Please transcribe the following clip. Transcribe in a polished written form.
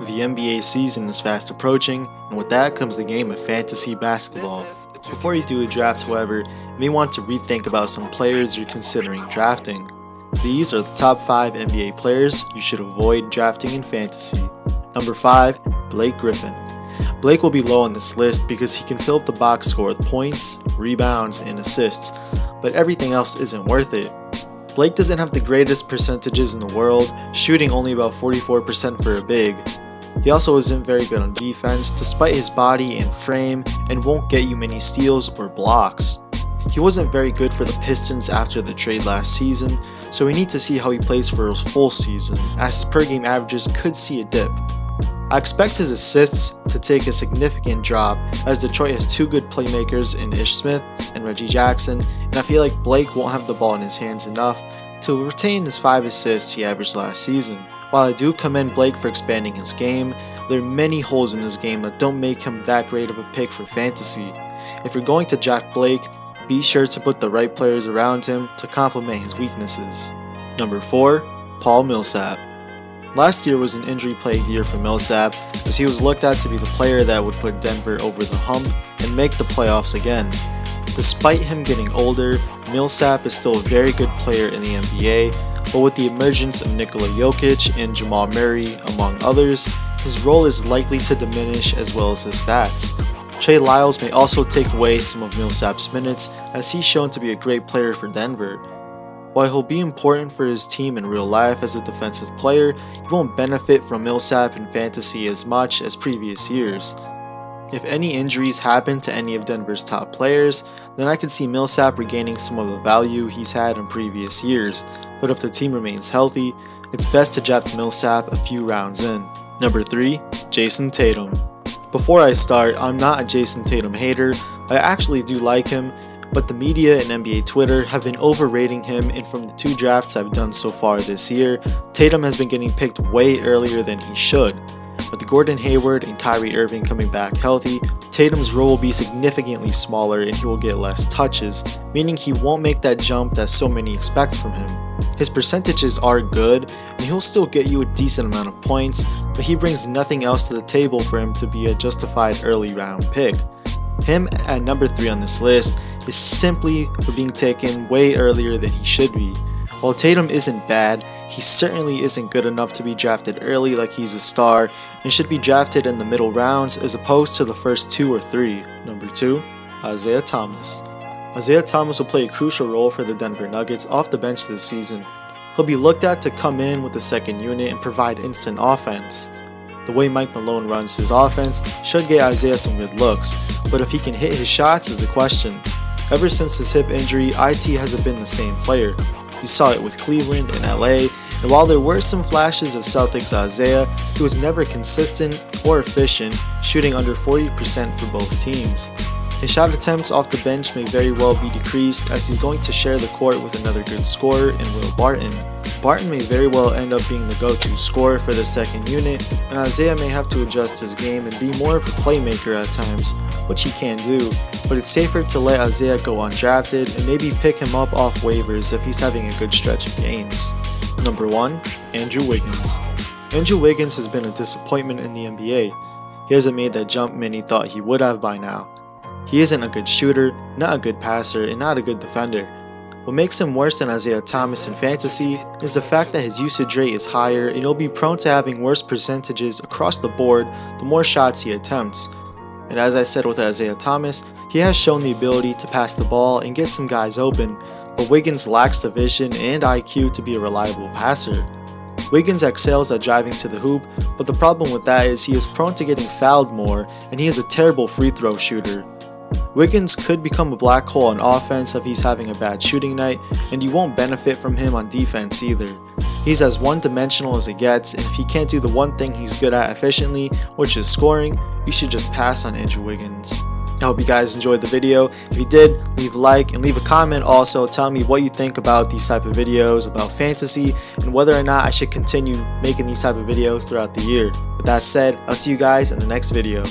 The NBA season is fast approaching, and with that comes the game of fantasy basketball. Before you do a draft, however, you may want to rethink about some players you're considering drafting. These are the top 5 NBA players you should avoid drafting in fantasy. Number 5. Blake Griffin. Blake will be low on this list because he can fill up the box score with points, rebounds, and assists, but everything else isn't worth it. Blake doesn't have the greatest percentages in the world, shooting only about 44% for a big. He also isn't very good on defense despite his body and frame, and won't get you many steals or blocks. He wasn't very good for the Pistons after the trade last season, so we need to see how he plays for a full season, as his per game averages could see a dip. I expect his assists to take a significant drop, as Detroit has 2 good playmakers in Ish Smith and Reggie Jackson, and I feel like Blake won't have the ball in his hands enough to retain his 5 assists he averaged last season. While I do commend Blake for expanding his game, there are many holes in his game that don't make him that great of a pick for fantasy. If you're going to draft Blake, be sure to put the right players around him to complement his weaknesses. Number 4. Paul Millsap. Last year was an injury-plagued year for Millsap, as he was looked at to be the player that would put Denver over the hump and make the playoffs again. Despite him getting older, Millsap is still a very good player in the NBA, but with the emergence of Nikola Jokic and Jamal Murray, among others, his role is likely to diminish as well as his stats. Trey Lyles may also take away some of Millsap's minutes, as he's shown to be a great player for Denver. While he'll be important for his team in real life as a defensive player, he won't benefit from Millsap in fantasy as much as previous years. If any injuries happen to any of Denver's top players, then I could see Millsap regaining some of the value he's had in previous years, but if the team remains healthy, it's best to draft Millsap a few rounds in. Number 3. Jason Tatum. Before I start, I'm not a Jason Tatum hater. I actually do like him, but the media and NBA Twitter have been overrating him, and from the 2 drafts I've done so far this year, Tatum has been getting picked way earlier than he should. With Gordon Hayward and Kyrie Irving coming back healthy, Tatum's role will be significantly smaller and he will get less touches, meaning he won't make that jump that so many expect from him. His percentages are good, and he'll still get you a decent amount of points, but he brings nothing else to the table for him to be a justified early round pick. Him at number 3 on this list is simply for being taken way earlier than he should be. While Tatum isn't bad, he certainly isn't good enough to be drafted early like he's a star, and should be drafted in the middle rounds as opposed to the first 2 or 3. Number 2. Isaiah Thomas. Isaiah Thomas will play a crucial role for the Denver Nuggets off the bench this season. He'll be looked at to come in with the second unit and provide instant offense. The way Mike Malone runs his offense should get Isaiah some good looks, but if he can hit his shots is the question. Ever since his hip injury, IT hasn't been the same player. You saw it with Cleveland and LA, and while there were some flashes of Celtics Isaiah, he was never consistent or efficient, shooting under 40% for both teams. His shot attempts off the bench may very well be decreased, as he's going to share the court with another good scorer in Will Barton. Barton may very well end up being the go-to scorer for the second unit, and Isaiah may have to adjust his game and be more of a playmaker at times, which he can do, but it's safer to let Isaiah go undrafted and maybe pick him up off waivers if he's having a good stretch of games. Number 1. Andrew Wiggins. Andrew Wiggins has been a disappointment in the NBA. He hasn't made that jump many thought he would have by now. He isn't a good shooter, not a good passer, and not a good defender. What makes him worse than Isaiah Thomas in fantasy is the fact that his usage rate is higher, and he'll be prone to having worse percentages across the board the more shots he attempts. And as I said with Isaiah Thomas, he has shown the ability to pass the ball and get some guys open, but Wiggins lacks the vision and IQ to be a reliable passer. Wiggins excels at driving to the hoop, but the problem with that is he is prone to getting fouled more, and he is a terrible free throw shooter. Wiggins could become a black hole on offense if he's having a bad shooting night, and you won't benefit from him on defense either. He's as one-dimensional as it gets, and if he can't do the one thing he's good at efficiently, which is scoring, you should just pass on Andrew Wiggins. I hope you guys enjoyed the video. If you did, leave a like and leave a comment also telling me what you think about these type of videos, about fantasy, and whether or not I should continue making these type of videos throughout the year. With that said, I'll see you guys in the next video.